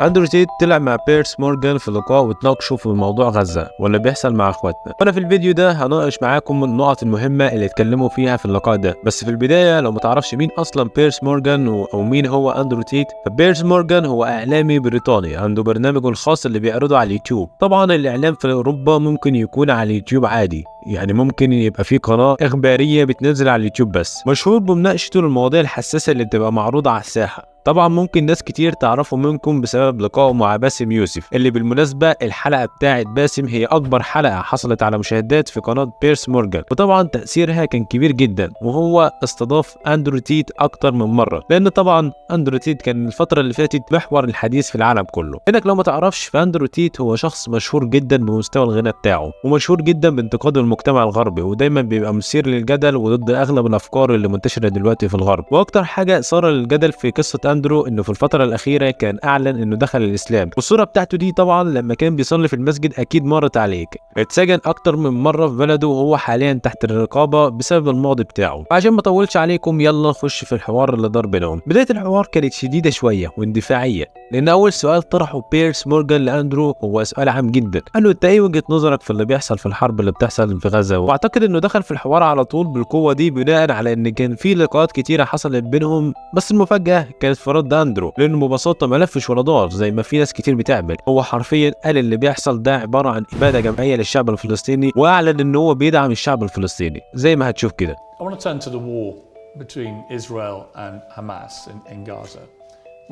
اندرو تيت طلع مع بيرس مورجان في لقاء واتناقشوا في موضوع غزة واللي بيحصل مع اخواتنا. وانا في الفيديو ده هناقش معاكم النقط المهمة اللي اتكلموا فيها في اللقاء ده. بس في البداية لو متعرفش مين اصلا بيرس مورجان او مين هو اندرو تيت، فبيرس مورجان هو اعلامي بريطاني عنده برنامجه الخاص اللي بيعرضه على اليوتيوب. طبعا الاعلام في اوروبا ممكن يكون على اليوتيوب عادي، يعني ممكن يبقى في قناة إخبارية بتنزل على اليوتيوب بس، مشهور بمناقشته المواضيع الحساسة اللي بتبقى معروضة على الساحة. طبعا ممكن ناس كتير تعرفوا منكم بسبب لقائه مع باسم يوسف، اللي بالمناسبة الحلقة بتاعت باسم هي أكبر حلقة حصلت على مشاهدات في قناة بيرس مورجان، وطبعا تأثيرها كان كبير جدا. وهو استضاف أندرو تيت أكتر من مرة، لأن طبعا أندرو تيت كان الفترة اللي فاتت محور الحديث في العالم كله. إنك لو ما تعرفش، فأندرو تيت هو شخص مشهور جدا بمستوى الغنى بتاعه، ومشهور جدا بانتقاده المجتمع الغربي، ودايما بيبقى مثير للجدل وضد اغلب الافكار اللي منتشره دلوقتي في الغرب. واكتر حاجه اثاره للجدل في قصه اندرو انه في الفتره الاخيره كان اعلن انه دخل الاسلام، والصوره بتاعته دي طبعا لما كان بيصلي في المسجد اكيد مرت عليك. اتسجن اكتر من مره في بلده، وهو حاليا تحت الرقابه بسبب الماضي بتاعه. وعشان ما اطولش عليكم يلا نخش في الحوار اللي دار بينهم. بدايه الحوار كانت شديده شويه واندفاعيه، لان اول سؤال طرحه بيرس مورجان لاندرو هو سؤال عام جدا. قال له انت ايه وجهه نظرك في اللي بيحصل في الحرب اللي بتحصل في غزه؟ واعتقد انه دخل في الحوار على طول بالقوه دي بناء على ان كان في لقاءات كتيره حصلت بينهم. بس المفاجاه كانت في رد اندرو، لانه ببساطه ما لفش ولا دار زي ما في ناس كتير بتعمل. هو حرفيا قال اللي بيحصل ده عباره عن اباده جماعيه للشعب الفلسطيني، واعلن ان هو بيدعم الشعب الفلسطيني زي ما هتشوف كده. I want to turn to the war between Israel and Hamas in Gaza.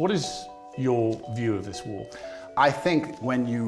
What is your view of this war? I think when you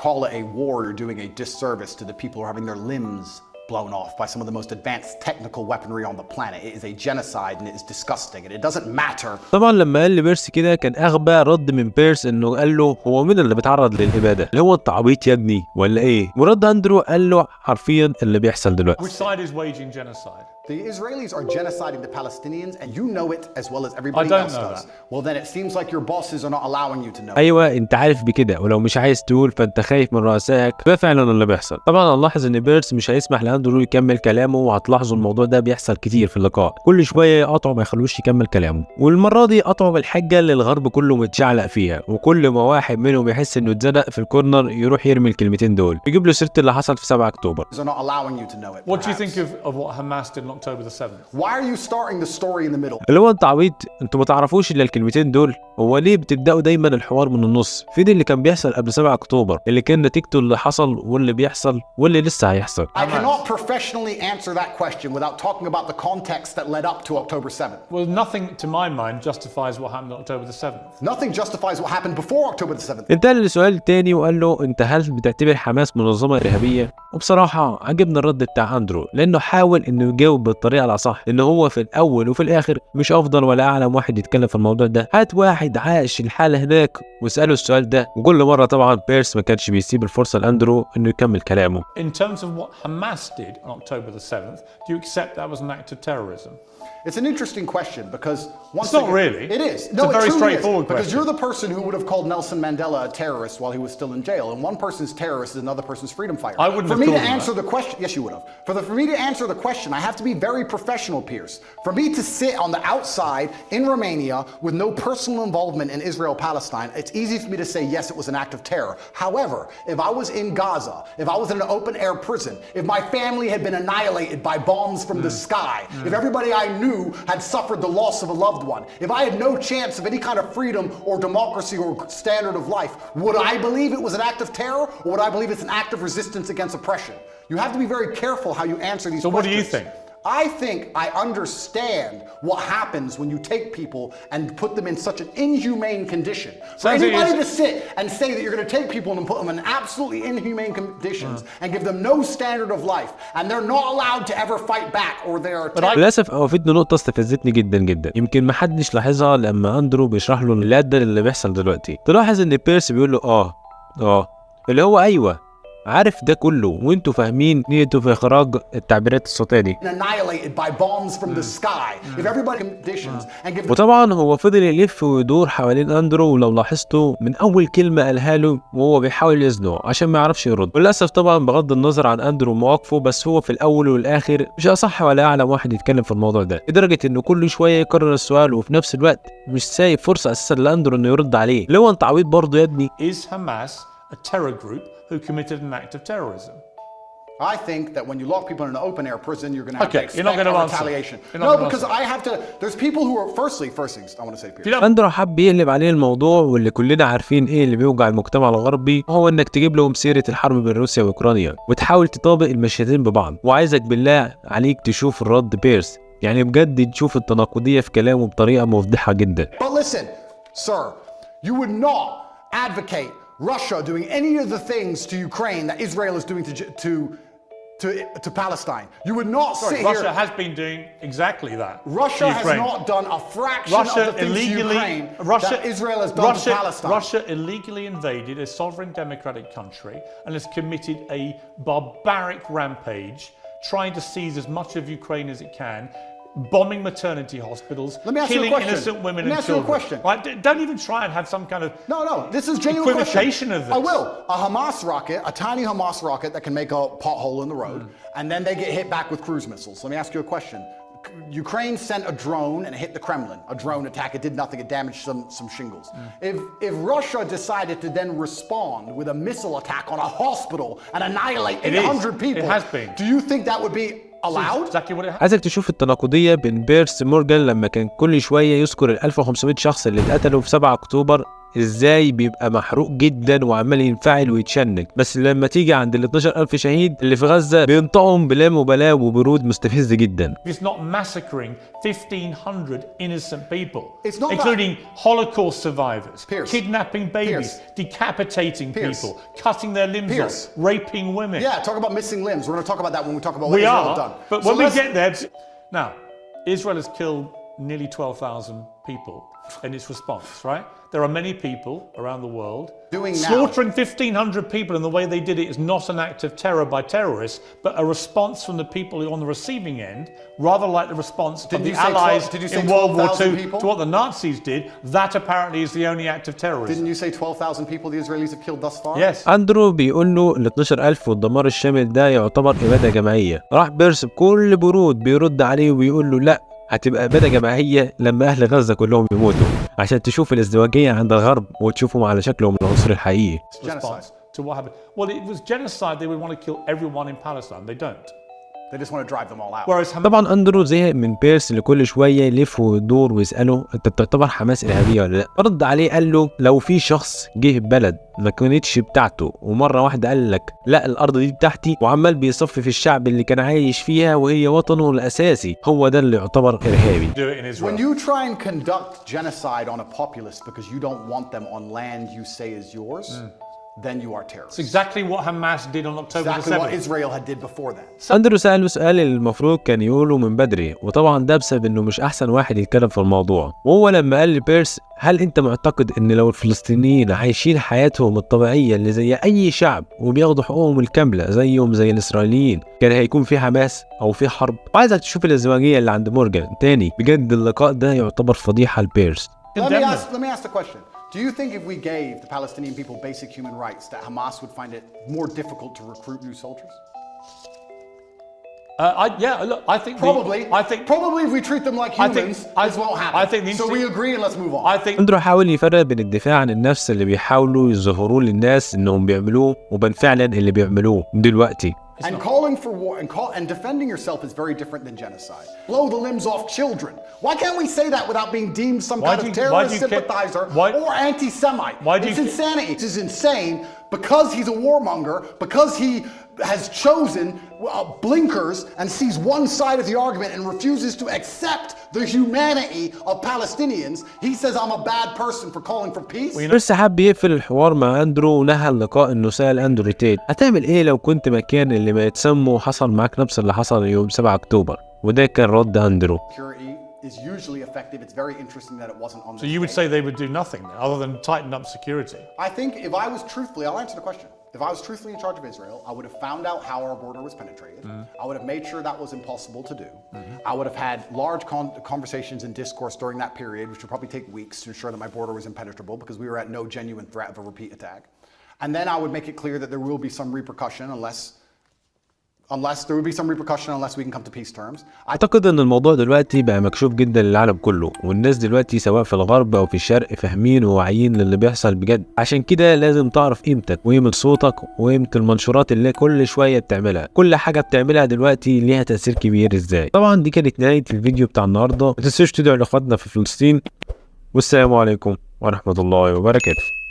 call it a war, you're doing a disservice to the people who are having their limbs blown off by some of the most advanced technical weaponry on the planet. It is a genocide and it is disgusting and it doesn't matter. طبعا لما قال لبيرس كده كان اغبى رد من بيرس انه قال له هو مين اللي بيتعرض للاباده؟ اللي هو انت عبيط يا ابني ولا ايه؟ ورد اندرو قال له حرفيا اللي بيحصل دلوقتي. Which side is waging genocide? The Israelis are genociding the Palestinians and you know it as well as everybody else does. Well then it seems like your bosses are not allowing you to know. ايوه انت عارف بكده، ولو مش عايز تقول فانت خايف من رؤسائك. ده فعلا اللي بيحصل. طبعا هنلاحظ ان بيرس مش هيسمح لاندرو يكمل كلامه، وهتلاحظوا الموضوع ده بيحصل كتير في اللقاء، كل شويه يقطعوا ما يخلوش يكمل كلامه. والمره دي قطعوا بالحجه اللي الغرب كله متشعلق فيها، وكل ما واحد منهم يحس انه اتزنق في الكورنر يروح يرمي الكلمتين دول، يجيب له سيره اللي حصل في 7 اكتوبر. They're not allowing you to know it. What do you think of what Hamas did on October the 7th? Why are you starting the story in the middle? اللي هو انت عبيط، انتوا ما تعرفوش الا الكلمتين دول؟ هو ليه بتبداوا دايما الحوار من النص؟ فين اللي كان بيحصل قبل 7 اكتوبر اللي كان نتيجته اللي حصل واللي بيحصل واللي لسه هيحصل؟ I cannot professionally answer that question without talking about the context that led up to October 7th. Well, nothing to my mind justifies what happened on October the 7th. Nothing justifies what happened before October the 7th. انتقل لسؤال تاني وقال له انت هل بتعتبر حماس منظمة إرهابية؟ وبصراحة عجبني الرد بتاع اندرو، لانه حاول انه يجاوب بالطريقة الأصح، لانه هو في الأول وفي الآخر مش أفضل ولا أعلم واحد يتكلم في الموضوع ده. هات واحد عايش الحالة هناك واسأله السؤال ده. وكل مرة طبعا بيرس ما كانش بيسيب الفرصة لاندرو انه يكمل كلامه. In terms of what Hamas did on October the 7th, do you accept that was an act of terrorism? It's an interesting question because once It's not really. It is. It's a very straightforward because question. you're the person who would have called Nelson Mandela a terrorist while he was still in jail, and one person's terrorist is another person's freedom fighter. I wouldn't for have me to called him answer the question, yes, you would have. For me to answer the question, I have to be very professional, Pierce. For me to sit on the outside in Romania with no personal involvement in Israel-Palestine, it's easy for me to say yes, it was an act of terror. However, if I was in Gaza, if I was in an open-air prison, if my family had been annihilated by bombs from the sky, if everybody I knew had suffered the loss of a loved one, if I had no chance of any kind of freedom or democracy or standard of life, would I believe it was an act of terror, or would I believe it's an act of resistance against oppression? You have to be very careful how you answer these questions. So what do you think? I think I understand what happens when you take people and put them in such an inhumane condition. For anybody to sit and say that you're going to take people and put them in absolutely inhumane conditions and give them no standard of life, and they're not allowed to ever fight back, or they are للاسف اوقفتني نقطه استفزتني جدا جدا، يمكن ما حدش لاحظها لما اندرو بيشرح له اللي ادى اللي بيحصل دلوقتي. تلاحظ ان بيرس بيقول له اه اللي هو ايوه عارف ده كله وانتوا فاهمين نيته في اخراج التعبيرات الصوتيه دي. annihilated by bombs from the sky. If everybody conditions and give وطبعا هو فضل يلف ويدور حوالين اندرو، ولو لاحظتوا من اول كلمه قالها له وهو بيحاول يزنقه عشان ما يعرفش يرد. وللاسف طبعا بغض النظر عن اندرو ومواقفه، بس هو في الاول والاخر مش اصح ولا اعلم واحد يتكلم في الموضوع ده، لدرجه انه كل شويه يكرر السؤال وفي نفس الوقت مش سايب فرصه اساسا لاندرو انه يرد عليه. اللي هو انت عبيط برضه يا ابني. Is Hamas a terror group who committed an act of terrorism? I think that when you lock people in an open air prison, you're going to have Okay, to you're not expect gonna a answer. retaliation. You're not No, gonna because answer. I have to. There's people who are first things I want to say. If you Pierce. don't اندرو حب يقلب عليه الموضوع، واللي كلنا عارفين ايه اللي بيوجع المجتمع الغربي هو انك تجيب لهم سيره الحرب بين روسيا واوكرانيا وتحاول تطابق المشهدين ببعض. وعايزك بالله عليك تشوف الرد بيرس، يعني بجد تشوف التناقضيه في كلامه بطريقه مفضحه جدا. But listen, sir, you would not advocate Russia doing any of the things to Ukraine that Israel is doing to Palestine. You would not sit Russia here. has been doing exactly that. Russia to has Ukraine. not done a fraction Russia of the things illegally, to Ukraine Russia, that Israel has done to Palestine. Russia illegally invaded a sovereign democratic country and has committed a barbaric rampage, trying to seize as much of Ukraine as it can, bombing maternity hospitals, Let me ask you a killing question. innocent women Let me and ask you a children. question. Right? Don't even try and have some kind of No, this is genuine equivocation question. of this. I will. A Hamas rocket, a tiny Hamas rocket that can make a pothole in the road, and then they get hit back with cruise missiles. Let me ask you a question. Ukraine sent a drone and it hit the Kremlin. A drone attack. It did nothing. It damaged some shingles. If Russia decided to then respond with a missile attack on a hospital and annihilate It is. 800 people, It has been. do you think that would be allowed? Exactly what it has. عايزك تشوف التناقضيه بين بيرس مورجان لما كان كل شويه يذكر ال 1500 شخص اللي اتقتلوا في 7 اكتوبر ازاي بيبقى محروق جدا وعمال ينفعل ويتشنج، بس لما تيجي عند ال 12000 شهيد اللي في غزه بينطقهم بلا مبالاه وبرود مستفز جدا. It's not massacring 1,500 innocent people, It's not including Holocaust survivors, Pierce. kidnapping babies, Pierce. decapitating Pierce. people, cutting their limbs Pierce. off, raping women. Yeah, talk about missing limbs. We're going to talk about that when we talk about what We Israel are, has done. but So when we let's- get there, now, Israel has killed nearly 12,000 people in its response, right? There are many people around the world Doing now. slaughtering 1,500 people, and the way they did it is not an act of terror by terrorists, but a response from the people on the receiving end, rather like the response of Didn't the you say Allies 12 did you say in World War 12,000 II people? to what the Nazis did. That apparently is the only act of terrorism. Didn't you say 12,000 people the Israelis have killed thus far? Yes. اندرو بيقول له ال 12000 والدمار الشامل ده يعتبر اباده جماعيه. راح بيرس بكل برود بيرد عليه وبيقول له لا، هتبقى اباده جماعيه لما اهل غزه كلهم يموتوا، عشان تشوف الازدواجيه عند الغرب وتشوفهم على شكلهم العنصري الحقيقي. Response to what happened. Well, it was genocide. They would want to kill everyone in Palestine. They don't. They just want to drive them all out. Whereas Hamas طبعا اندرو زهق من بيرس اللي كل شويه يلف ويدور ويساله انت بتعتبر حماس ارهابيه ولا لا؟ رد عليه قال له لو في شخص جه بلد ما كانتش بتاعته ومره واحده قال لك لا الارض دي بتاعتي وعمال بيصفي في الشعب اللي كان عايش فيها وهي وطنه الاساسي، هو ده اللي يعتبر ارهابي. do it in Israel. When you try and conduct genocide on a populace because you don't want them on land you say is yours, then you are terrorists. It's exactly what Hamas did on October the Exactly what 7th. Israel had did before that. اندرو سأله سؤال المفروض كان يقوله من بدري، وطبعا ده بسبب انه مش احسن واحد يتكلم في الموضوع. وهو لما قال لبيرس هل انت معتقد ان لو الفلسطينيين عايشين حياتهم الطبيعيه اللي زي اي شعب وبياخدوا حقوقهم الكامله زيهم زي الاسرائيليين كان هيكون في حماس او في حرب؟ وعايزك تشوف الازدواجيه اللي عند مورجان تاني، بجد اللقاء ده يعتبر فضيحه لبيرس. Let me ask the question. Do you think if we gave the Palestinian people basic human rights that Hamas would find it more difficult to recruit new soldiers? Look, I think Probably if we treat them like humans, this won't happen. I think so we agree and let's move on. I think اندرو حاول يفرق بين الدفاع عن النفس اللي بيحاولوا يظهروه للناس انهم بيعملوه وبين فعلا اللي بيعملوه دلوقتي. And calling for war and defending yourself is very different than genocide. Blow the limbs off children. Why can't we say that without being deemed some kind of terrorist sympathizer or anti-Semite? It's insanity. This is insane because he's a warmonger, because he has chosen blinkers and sees one side of the argument and refuses to accept the humanity of Palestinians. He says I'm a bad person for calling for peace. بيرس حب يقفل الحوار مع اندرو ونهى اللقاء انه سأل اندرو تيت هتعمل ايه لو كنت مكان اللي ما يتسموا حصل معاك نفس اللي حصل يوم 7 اكتوبر، وده كان رد اندرو. Security is usually effective. It's very interesting that it wasn't on. so. You would say they would do nothing other than tighten up security. I think if I was truthfully, I'll answer the question. If I was truthfully in charge of Israel, I would have found out how our border was penetrated. I would have made sure that was impossible to do. I would have had large conversations and discourse during that period, which would probably take weeks to ensure that my border was impenetrable because we were at no genuine threat of a repeat attack. And then I would make it clear that there will be some repercussion unless we can come to peace terms. اعتقد ان الموضوع دلوقتي بقى مكشوف جدا للعالم كله، والناس دلوقتي سواء في الغرب او في الشرق فاهمين وواعيين للي بيحصل بجد. عشان كده لازم تعرف قيمتك وقيمة صوتك وقيمة المنشورات اللي كل شوية بتعملها. كل حاجة بتعملها دلوقتي ليها تأثير كبير ازاي. طبعا دي كانت نهاية الفيديو بتاع النهاردة. ما تنسوش تدعوا لاخواتنا في فلسطين، والسلام عليكم ورحمة الله وبركاته.